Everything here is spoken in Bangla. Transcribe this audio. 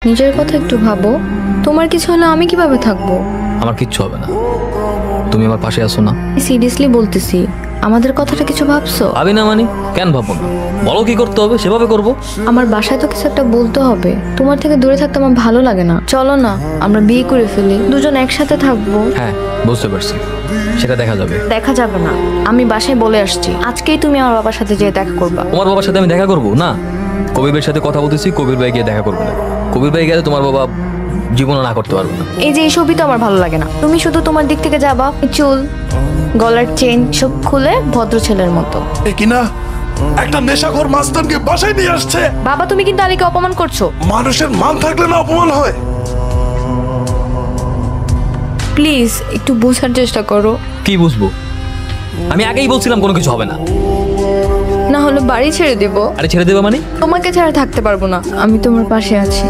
নিজের কথা একটু ভাবো। তোমার কিছু হলে আমি কিভাবে থাকবো? আমার কিচ্ছু হবে না, তুমি আমার পাশে আসো না। সিরিয়াসলি বলতেছি, আমাদের কথাটা কিছু ভাবছো? ভাবি না মানে কেন ভাববো না? বলো কি করতে হবে সেভাবে করবো। আমার বাসায় তো কিছু একটা বলতে হবে। তোমার থেকে দূরে থাকতে আমার ভালো লাগে না। চলো না আমরা বিয়ে করে ফেলি, দুজন একসাথে থাকবো। হ্যাঁ বুঝতে পারছি, সেটা দেখা যাবে। দেখা যাবে না, আমি বাসায় বলে আসছি আজকেই তুমি আমার বাবার সাথে যেয়ে দেখা করবা। তোমার বাবার সাথে আমি দেখা করবো না? কবির ভাইয়ের সাথে কথা বলতেছি, কবির ভাই গিয়ে দেখা করবে না। কবির ভাই গেলে তোমার বাবা জীবনও না করতে পারবে না। এই যে এই ছবি তো আমার ভালো লাগে না। তুমি শুধু তোমার দিক থেকে যাবা, চুল গলার চেন সব খুলে ভদ্র ছেলের মতো। কিনা একটা নেশাখোর মাস্তানকে বাসায় নিয়ে আসছে। বাবা তুমি কিন্তু আলীকে অপমান করছো। মানুষের মান থাকলে না অপমান হয়? প্লিজ একটু বোঝার চেষ্টা করো। কি বুঝবো? আমি আগেই বলছিলাম কোনো কিছু হবে না। না হলে বাড়ি ছেড়ে দেবো। আরে ছেড়ে দেবে মানে? তোমাকে ছাড়া থাকতে পারবো না। আমি তোমার পাশে আছি।